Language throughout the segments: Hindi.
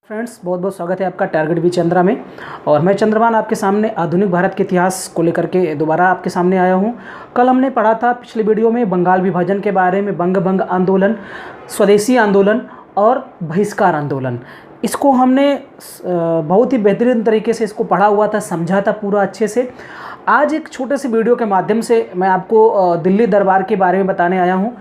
फ्रेंड्स, बहुत बहुत स्वागत है आपका टारगेट बी चंद्रा में। और मैं चंद्रभान आपके सामने आधुनिक भारत के इतिहास को लेकर के दोबारा आपके सामने आया हूं। कल हमने पढ़ा था पिछले वीडियो में बंगाल विभाजन के बारे में, बंग आंदोलन, स्वदेशी आंदोलन और बहिष्कार आंदोलन। इसको हमने बहुत ही बेहतरीन तरीके से इसको पढ़ा हुआ था, समझा था पूरा अच्छे से। आज एक छोटे से वीडियो के माध्यम से मैं आपको दिल्ली दरबार के बारे में बताने आया हूँ।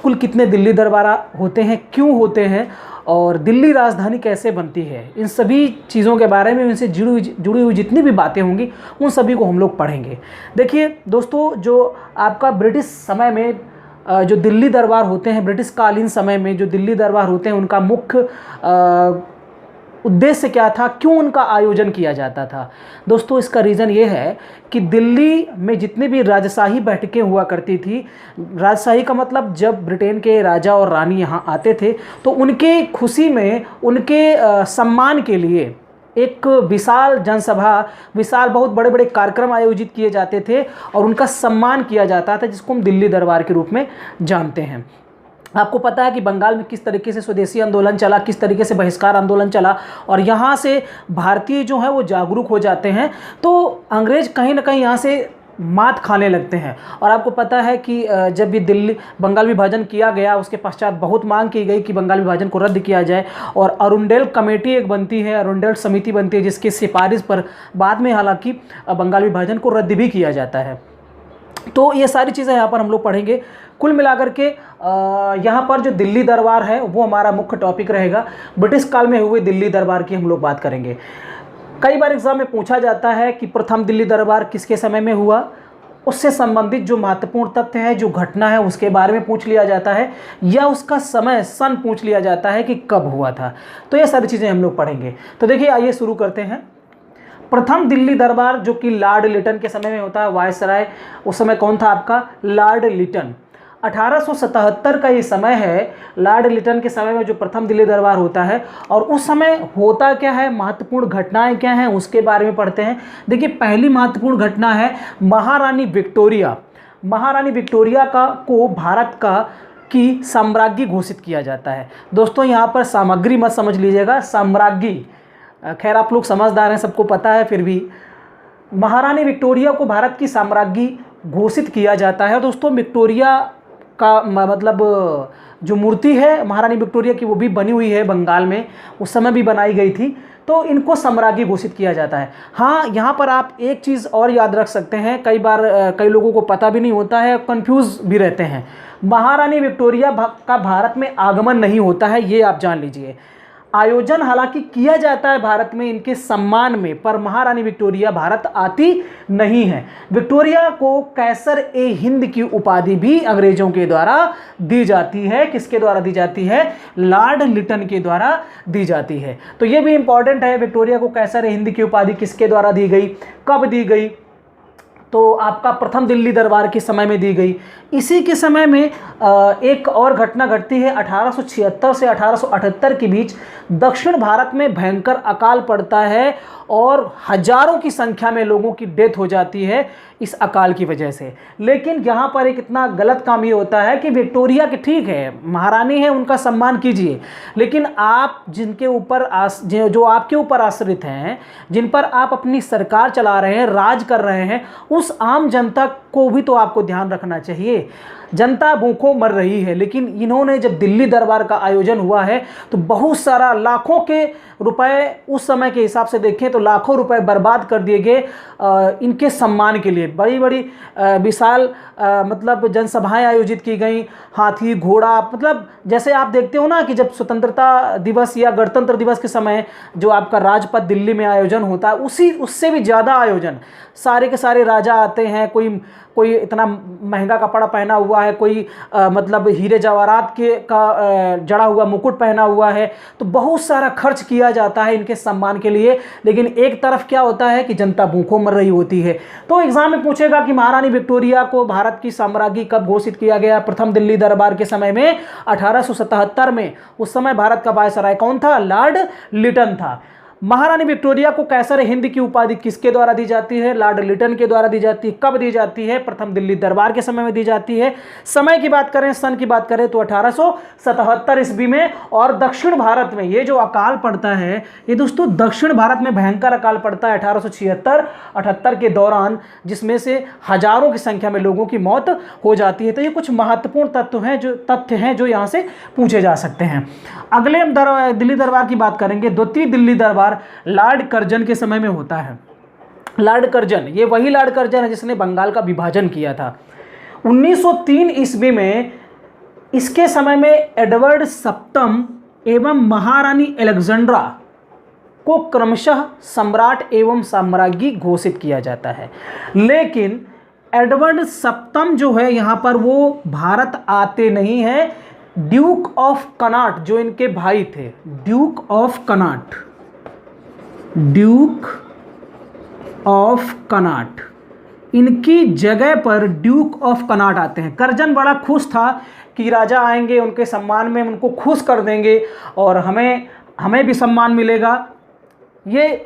कुल कितने दिल्ली दरबार होते हैं, क्यों होते हैं और दिल्ली राजधानी कैसे बनती है, इन सभी चीज़ों के बारे में, इनसे जुड़ी हुई जितनी भी बातें होंगी उन सभी को हम लोग पढ़ेंगे। देखिए दोस्तों, जो आपका ब्रिटिश समय में जो दिल्ली दरबार होते हैं, ब्रिटिश कालीन समय में जो दिल्ली दरबार होते हैं, उनका मुख्य उद्देश्य क्या था, क्यों उनका आयोजन किया जाता था। दोस्तों, इसका रीज़न ये है कि दिल्ली में जितनी भी राजशाही बैठकें हुआ करती थी, राजशाही का मतलब जब ब्रिटेन के राजा और रानी यहाँ आते थे तो उनके खुशी में, उनके सम्मान के लिए एक विशाल जनसभा, विशाल बहुत बड़े बड़े कार्यक्रम आयोजित किए जाते थे और उनका सम्मान किया जाता था, जिसको हम दिल्ली दरबार के रूप में जानते हैं। आपको पता है कि बंगाल में किस तरीके से स्वदेशी आंदोलन चला, किस तरीके से बहिष्कार आंदोलन चला, और यहाँ से भारतीय जो है वो जागरूक हो जाते हैं, तो अंग्रेज कहीं ना कहीं यहाँ से मात खाने लगते हैं। और आपको पता है कि जब भी दिल्ली बंगाल विभाजन किया गया, उसके पश्चात बहुत मांग की गई कि बंगाल विभाजन को रद्द किया जाए, और अरुंडेल कमेटी एक बनती है, अरुंडेल समिति बनती है, जिसकी सिफारिश पर बाद में हालांकि बंगाल विभाजन को रद्द भी किया जाता है। तो ये सारी चीज़ें यहाँ पर हम लोग पढ़ेंगे। कुल मिलाकर के यहाँ पर जो दिल्ली दरबार है वो हमारा मुख्य टॉपिक रहेगा। ब्रिटिश काल में हुए दिल्ली दरबार की हम लोग बात करेंगे। कई बार एग्जाम में पूछा जाता है कि प्रथम दिल्ली दरबार किसके समय में हुआ, उससे संबंधित जो महत्वपूर्ण तथ्य है, जो घटना है, उसके बारे में पूछ लिया जाता है, या उसका समय, सन पूछ लिया जाता है कि कब हुआ था। तो ये सारी चीज़ें हम लोग पढ़ेंगे। तो देखिए, आइए शुरू करते हैं। प्रथम दिल्ली दरबार जो कि लॉर्ड लिटन के समय में होता है, वायसराय, उस समय कौन था आपका, लॉर्ड लिटन। 1877 का ये समय है, लॉर्ड लिटन के समय में जो प्रथम दिल्ली दरबार होता है। और उस समय होता क्या है, महत्वपूर्ण घटनाएं क्या हैं, उसके बारे में पढ़ते हैं। देखिए, पहली महत्वपूर्ण घटना है महारानी विक्टोरिया। महारानी विक्टोरिया को भारत की साम्राज्ञी घोषित किया जाता है। दोस्तों, यहाँ पर सामग्री मत समझ लीजिएगा, साम्राज्ञी। खैर, आप लोग समझदार हैं, सबको पता है, फिर भी महारानी विक्टोरिया को भारत की साम्राज्ञी घोषित किया जाता है। दोस्तों, विक्टोरिया का मतलब जो मूर्ति है महारानी विक्टोरिया की, वो भी बनी हुई है बंगाल में, उस समय भी बनाई गई थी। तो इनको साम्राज्ञी घोषित किया जाता है। हाँ, यहाँ पर आप एक चीज़ और याद रख सकते हैं, कई बार कई लोगों को पता भी नहीं होता है, कंफ्यूज भी रहते हैं। महारानी विक्टोरिया का भारत में आगमन नहीं होता है, ये आप जान लीजिए। आयोजन हालांकि किया जाता है भारत में इनके सम्मान में, पर महारानी विक्टोरिया भारत आती नहीं है। विक्टोरिया को कैसर ए हिंद की उपाधि भी अंग्रेजों के द्वारा दी जाती है। किसके द्वारा दी जाती है, लॉर्ड लिटन के द्वारा दी जाती है। तो ये भी इंपॉर्टेंट है, विक्टोरिया को कैसर ए हिंद की उपाधि किसके द्वारा दी गई, कब दी गई, तो आपका प्रथम दिल्ली दरबार के समय में दी गई। इसी के समय में एक और घटना घटती है। 1876 से 1878 के बीच दक्षिण भारत में भयंकर अकाल पड़ता है और हजारों की संख्या में लोगों की डेथ हो जाती है इस अकाल की वजह से। लेकिन यहाँ पर एक इतना गलत काम ये होता है कि विक्टोरिया के, ठीक है महारानी है, उनका सम्मान कीजिए, लेकिन आप जिनके ऊपर जो आपके ऊपर आश्रित हैं, जिन पर आप अपनी सरकार चला रहे हैं, राज कर रहे हैं, उस आम जनता को भी तो आपको ध्यान रखना चाहिए। जनता भूखों मर रही है, लेकिन इन्होंने जब दिल्ली दरबार का आयोजन हुआ है तो बहुत सारा, लाखों के रुपए, उस समय के हिसाब से देखें तो लाखों रुपए बर्बाद कर दिए गए इनके सम्मान के लिए। बड़ी बड़ी विशाल मतलब जनसभाएं आयोजित की गई, हाथी घोड़ा, मतलब जैसे आप देखते हो ना कि जब स्वतंत्रता दिवस या गणतंत्र दिवस के समय जो आपका राजपथ दिल्ली में आयोजन होता है, उससे भी ज़्यादा आयोजन, सारे के सारे राजा आते हैं, कोई इतना महंगा कपड़ा पहना हुआ है, कोई मतलब हीरे जवाहरात का जड़ा हुआ मुकुट पहना हुआ है। तो बहुत सारा खर्च किया जाता है इनके सम्मान के लिए, लेकिन एक तरफ क्या होता है कि जनता भूखों मर रही होती है। तो एग्जाम में पूछेगा कि महारानी विक्टोरिया को भारत की साम्राज्ञी कब घोषित किया गया, प्रथम दिल्ली दरबार के समय में 1877 में। उस समय भारत का वायसराय कौन था, लॉर्ड लिटन था। महारानी विक्टोरिया को कैसर हिंद की उपाधि किसके द्वारा दी जाती है? लॉर्ड लिटन के द्वारा दी जाती है। कब दी जाती है? प्रथम दिल्ली दरबार के समय में दी जाती है। समय की बात करें, सन की बात करें तो 1877 ईस्वी में। और दक्षिण भारत में ये जो अकाल पड़ता है, ये दोस्तों दक्षिण भारत में भयंकर अकाल पड़ता है 1876-78 के दौरान, जिसमें से हजारों की संख्या में लोगों की मौत हो जाती है। तो ये कुछ महत्वपूर्ण तथ्य हैं जो यहाँ से पूछे जा सकते हैं। अगले हम दिल्ली दरबार की बात करेंगे। द्वितीय दिल्ली दरबार लॉर्ड कर्जन के समय में होता है। लॉर्ड कर्जन, ये वही लॉर्ड कर्जन है जिसने बंगाल का विभाजन किया था। 1903 ईस्वी में इसके समय में एडवर्ड सप्तम एवं महारानी अलेक्जेंड्रा को क्रमशः सम्राट एवं साम्राज्ञी घोषित किया जाता है। लेकिन एडवर्ड सप्तम जो है यहाँ पर वो भारत आते नहीं हैं। ड्यूक ऑफ कनाट जो इनके भाई थे, Duke of Connaught, Duke of Connaught, इनकी जगह पर ड्यूक ऑफ कनाट आते हैं। कर्जन बड़ा खुश था कि राजा आएंगे, उनके सम्मान में उनको खुश कर देंगे और हमें भी सम्मान मिलेगा, ये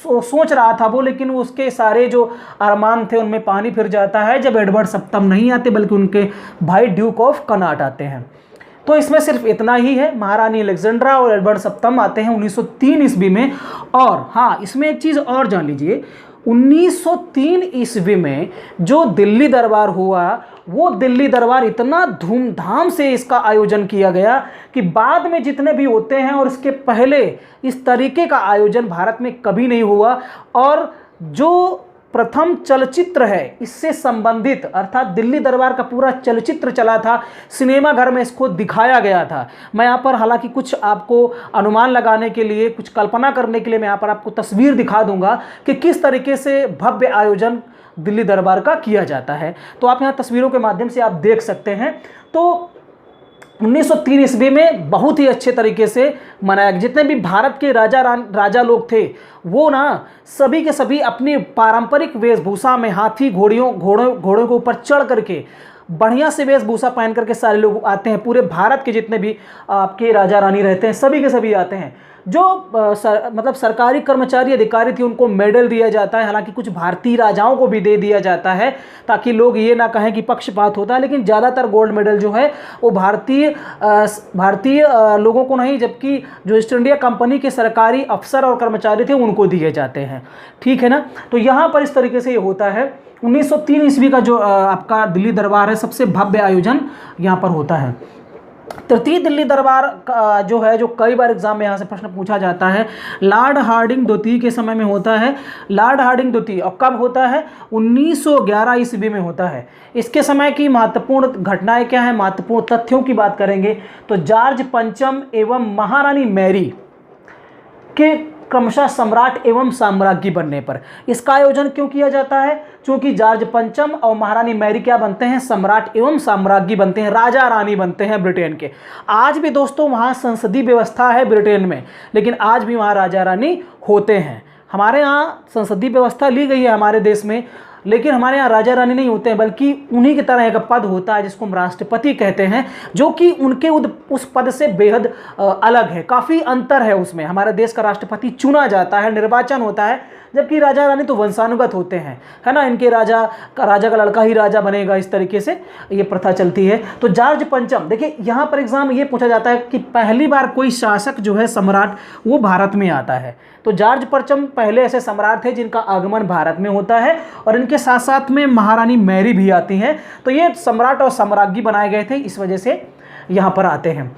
सोच रहा था वो। लेकिन उसके सारे जो अरमान थे उनमें पानी फिर जाता है जब एडवर्ड सप्तम नहीं आते बल्कि उनके भाई ड्यूक ऑफ कनाट आते हैं। तो इसमें सिर्फ इतना ही है, महारानी अलेक्जेंड्रा और एडवर्ड सप्तम आते हैं 1903 ईस्वी में। और हाँ, इसमें एक चीज़ और जान लीजिए, 1903 ईस्वी में जो दिल्ली दरबार हुआ, वो दिल्ली दरबार इतना धूमधाम से इसका आयोजन किया गया कि बाद में जितने भी होते हैं और इसके पहले इस तरीके का आयोजन भारत में कभी नहीं हुआ। और जो प्रथम चलचित्र है इससे संबंधित, अर्थात दिल्ली दरबार का पूरा चलचित्र चला था, सिनेमा घर में इसको दिखाया गया था। मैं यहाँ पर हालांकि कुछ आपको अनुमान लगाने के लिए, कुछ कल्पना करने के लिए मैं यहाँ पर आपको तस्वीर दिखा दूंगा कि किस तरीके से भव्य आयोजन दिल्ली दरबार का किया जाता है। तो आप यहाँ तस्वीरों के माध्यम से आप देख सकते हैं। तो 1903 ईस्वी में बहुत ही अच्छे तरीके से मनाया। जितने भी भारत के राजा लोग थे वो ना सभी के सभी अपनी पारंपरिक वेशभूषा में, हाथी घोड़ों के ऊपर चढ़ करके बढ़िया से वेशभूषा पहन करके सारे लोग आते हैं। पूरे भारत के जितने भी आपके राजा रानी रहते हैं सभी के सभी आते हैं। जो मतलब सरकारी कर्मचारी अधिकारी थे उनको मेडल दिया जाता है, हालांकि कुछ भारतीय राजाओं को भी दे दिया जाता है ताकि लोग ये ना कहें कि पक्षपात होता है। लेकिन ज़्यादातर गोल्ड मेडल जो है वो भारतीय लोगों को नहीं, जबकि जो ईस्ट इंडिया कंपनी के सरकारी अफसर और कर्मचारी थे उनको दिए जाते हैं। ठीक है ना। तो यहाँ पर इस तरीके से ये होता है। 1903 ईस्वी का जो आपका दिल्ली दरबार है, सबसे भव्य आयोजन यहाँ पर होता है। तृतीय दिल्ली दरबार का जो है, जो कई बार एग्जाम में यहाँ से प्रश्न पूछा जाता है, लॉर्ड हार्डिंग द्वितीय के समय में होता है। लॉर्ड हार्डिंग द्वितीय और कब होता है? 1911 ईस्वी में होता है। इसके समय की महत्वपूर्ण घटनाएं क्या है, महत्वपूर्ण तथ्यों की बात करेंगे तो जॉर्ज पंचम एवं महारानी मैरी के क्रमशः सम्राट एवं साम्राज्ञी बनने पर इसका आयोजन क्यों किया जाता है? क्योंकि जॉर्ज पंचम और महारानी मैरी क्या बनते हैं? सम्राट एवं साम्राज्ञी बनते हैं, राजा रानी बनते हैं ब्रिटेन के। आज भी दोस्तों वहाँ संसदीय व्यवस्था है ब्रिटेन में, लेकिन आज भी वहाँ राजा रानी होते हैं। हमारे यहाँ संसदीय व्यवस्था ली गई है हमारे देश में, लेकिन हमारे यहाँ राजा रानी नहीं होते हैं, बल्कि उन्हीं की तरह एक पद होता है जिसको हम राष्ट्रपति कहते हैं, जो कि उनके उस पद से बेहद अलग है। काफ़ी अंतर है उसमें। हमारे देश का राष्ट्रपति चुना जाता है, निर्वाचन होता है, जबकि राजा रानी तो वंशानुगत होते हैं, है ना। इनके राजा का लड़का ही राजा बनेगा, इस तरीके से ये प्रथा चलती है। तो जॉर्ज पंचम, देखिए यहाँ पर एग्जाम ये पूछा जाता है कि पहली बार कोई शासक जो है सम्राट वो भारत में आता है। तो जॉर्ज पंचम पहले ऐसे सम्राट थे जिनका आगमन भारत में होता है, और इनके साथ साथ में महारानी मैरी भी आती हैं। तो ये सम्राट और साम्राज्ञी बनाए गए थे, इस वजह से यहाँ पर आते हैं।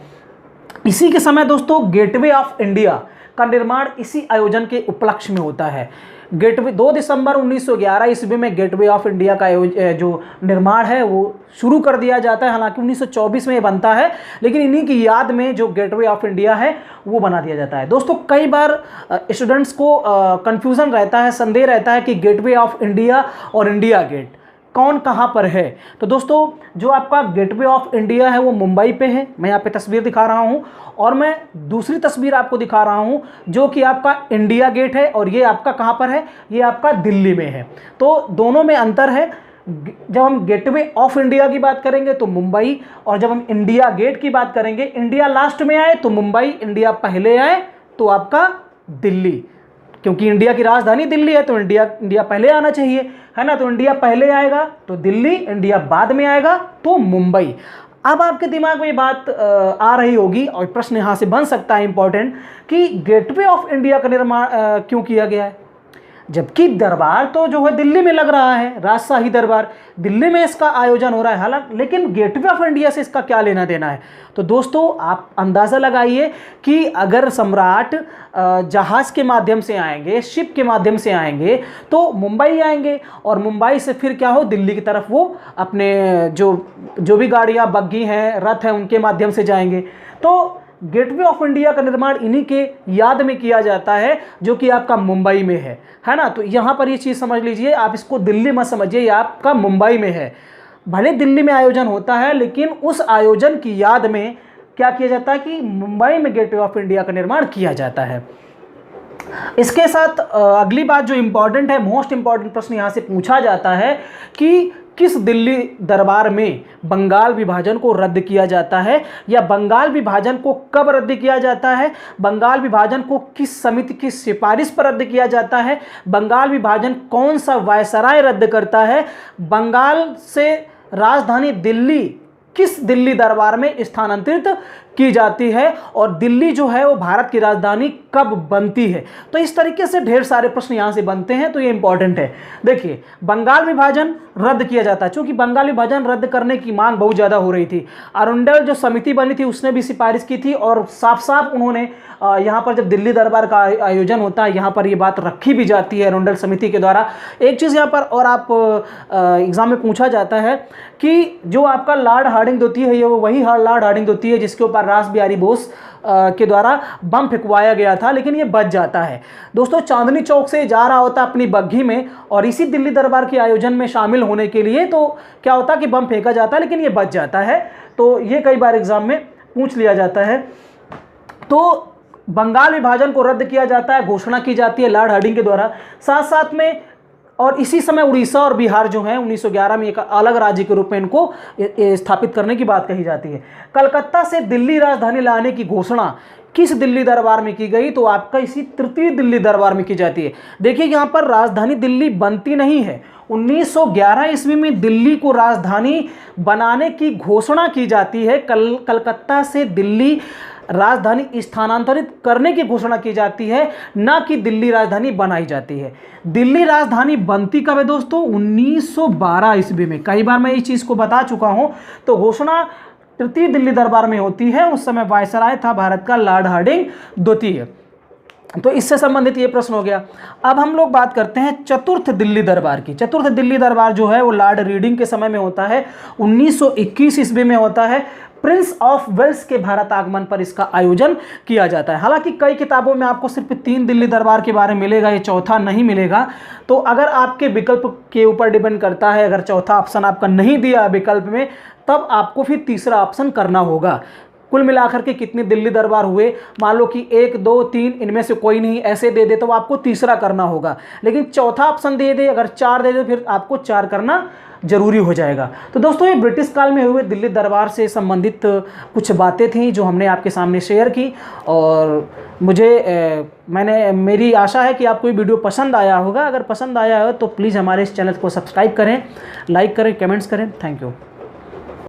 इसी के समय दोस्तों गेटवे ऑफ इंडिया का निर्माण इसी आयोजन के उपलक्ष्य में होता है। गेटवे 2 दिसंबर 1911 ईस्वी में गेटवे ऑफ इंडिया का जो निर्माण है वो शुरू कर दिया जाता है। हालांकि 1924 में ये बनता है, लेकिन इन्हीं की याद में जो गेटवे ऑफ इंडिया है वो बना दिया जाता है। दोस्तों कई बार स्टूडेंट्स को कंफ्यूजन रहता है, संदेह रहता है कि गेटवे ऑफ इंडिया और इंडिया गेट कौन कहाँ पर है। तो दोस्तों जो आपका गेटवे ऑफ इंडिया है वो मुंबई पे है, मैं यहाँ पे तस्वीर दिखा रहा हूँ, और मैं दूसरी तस्वीर आपको दिखा रहा हूँ जो कि आपका इंडिया गेट है, और ये आपका कहाँ पर है? ये आपका दिल्ली में है। तो दोनों में अंतर है। जब हम गेटवे ऑफ इंडिया की बात करेंगे तो मुंबई, और जब हम इंडिया गेट की बात करेंगे, इंडिया लास्ट में आए तो मुंबई, इंडिया पहले आए तो आपका दिल्ली। क्योंकि इंडिया की राजधानी दिल्ली है तो इंडिया पहले आना चाहिए, है ना। तो इंडिया पहले आएगा तो दिल्ली, इंडिया बाद में आएगा तो मुंबई। अब आपके दिमाग में ये बात आ रही होगी और प्रश्न यहाँ से बन सकता है इंपॉर्टेंट कि गेटवे ऑफ इंडिया का निर्माण क्यों किया गया है, जबकि दरबार तो जो है दिल्ली में लग रहा है, राजशाही दरबार दिल्ली में इसका आयोजन हो रहा है हालांकि, लेकिन गेटवे ऑफ इंडिया से इसका क्या लेना देना है। तो दोस्तों आप अंदाज़ा लगाइए कि अगर सम्राट जहाज़ के माध्यम से आएंगे, शिप के माध्यम से आएंगे तो मुंबई आएंगे और मुंबई से फिर क्या हो, दिल्ली की तरफ वो अपने जो भी गाड़ियाँ, बग्घी हैं, रथ हैं, उनके माध्यम से जाएंगे। तो गेटवे ऑफ इंडिया का निर्माण इन्हीं के याद में किया जाता है जो कि आपका मुंबई में है ना। तो यहाँ पर ये चीज़ समझ लीजिए, आप इसको दिल्ली मत समझिए, ये आपका मुंबई में है। भले दिल्ली में आयोजन होता है लेकिन उस आयोजन की याद में क्या किया जाता है कि मुंबई में गेटवे ऑफ इंडिया का निर्माण किया जाता है। इसके साथ अगली बात जो इम्पॉर्टेंट है, मोस्ट इम्पॉर्टेंट प्रश्न यहाँ से पूछा जाता है कि किस दिल्ली दरबार में बंगाल विभाजन को रद्द किया जाता है, या बंगाल विभाजन को कब रद्द किया जाता है, बंगाल विभाजन को किस समिति की सिफारिश पर रद्द किया जाता है, बंगाल विभाजन कौन सा वायसराय रद्द करता है, बंगाल से राजधानी दिल्ली किस दिल्ली दरबार में स्थानांतरित की जाती है, और दिल्ली जो है वो भारत की राजधानी कब बनती है। तो इस तरीके से ढेर सारे प्रश्न यहाँ से बनते हैं, तो ये इंपॉर्टेंट है। देखिए, बंगाल विभाजन रद्द किया जाता है, क्योंकि बंगाल विभाजन रद्द करने की मांग बहुत ज़्यादा हो रही थी। अरुंडल जो समिति बनी थी उसने भी सिफारिश की थी और साफ साफ उन्होंने यहाँ पर जब दिल्ली दरबार का आयोजन होता है यहाँ पर ये बात रखी भी जाती है अरुंडल समिति के द्वारा। एक चीज़ यहाँ पर और आप एग्ज़ाम में पूछा जाता है कि जो आपका लॉर्ड हार्डिंग होती है, ये वो वही लॉर्ड हार्डिंग होती है जिसके ऊपर रास बिहारी बोस के द्वारा बम फेंकवाया गया था, लेकिन ये बच जाता है। दोस्तों, चांदनी चौक से जा रहा होता अपनी बग्घी में और इसी दिल्ली दरबार के आयोजन में शामिल होने के लिए, तो क्या होता कि बम फेंका जाता है लेकिन ये बच जाता है। तो ये कई बार एग्जाम में पूछ लिया जाता है। तो बंगाल विभाजन को रद्द किया जाता है, घोषणा की जाती है लॉर्ड हार्डिंग के द्वारा। साथ साथ में और इसी समय उड़ीसा और बिहार जो है 1911 में एक अलग राज्य के रूप में इनको स्थापित करने की बात कही जाती है। कलकत्ता से दिल्ली राजधानी लाने की घोषणा किस दिल्ली दरबार में की गई, तो आपका इसी तृतीय दिल्ली दरबार में की जाती है। देखिए, यहाँ पर राजधानी दिल्ली बनती नहीं है। 1911 ईस्वी में दिल्ली को राजधानी बनाने की घोषणा की जाती है। कलकत्ता से दिल्ली राजधानी स्थानांतरित करने की घोषणा की जाती है, ना कि दिल्ली राजधानी बनाई जाती है। दिल्ली राजधानी बनती कब है दोस्तों? 1912 ईस्वी में। कई बार मैं इस चीज़ को बता चुका हूं। तो घोषणा तृतीय दिल्ली दरबार में होती है। उस समय वायसराय था भारत का लॉर्ड हार्डिंग द्वितीय। तो इससे संबंधित ये प्रश्न हो गया। अब हम लोग बात करते हैं चतुर्थ दिल्ली दरबार की। चतुर्थ दिल्ली दरबार जो है वो लॉर्ड रीडिंग के समय में होता है, 1921 ईस्वी में होता है। प्रिंस ऑफ वेल्स के भारत आगमन पर इसका आयोजन किया जाता है। हालांकि कई किताबों में आपको सिर्फ 3 दिल्ली दरबार के बारे में मिलेगा, ये चौथा नहीं मिलेगा। तो अगर आपके विकल्प के ऊपर डिपेंड करता है, अगर चौथा ऑप्शन आपका नहीं दिया विकल्प में, तब आपको फिर तीसरा ऑप्शन करना होगा। कुल मिलाकर के कितने दिल्ली दरबार हुए, मान लो कि 1, 2, 3 इनमें से कोई नहीं ऐसे दे दे तो आपको तीसरा करना होगा। लेकिन चौथा ऑप्शन दे दे, अगर 4 दे दे, फिर आपको 4 करना जरूरी हो जाएगा। तो दोस्तों, ये ब्रिटिश काल में हुए दिल्ली दरबार से संबंधित कुछ बातें थी जो हमने आपके सामने शेयर की, और मेरी आशा है कि आपको ये वीडियो पसंद आया होगा। अगर पसंद आया हो तो प्लीज़ हमारे इस चैनल को सब्सक्राइब करें, लाइक करें, कमेंट्स करें। Thank you.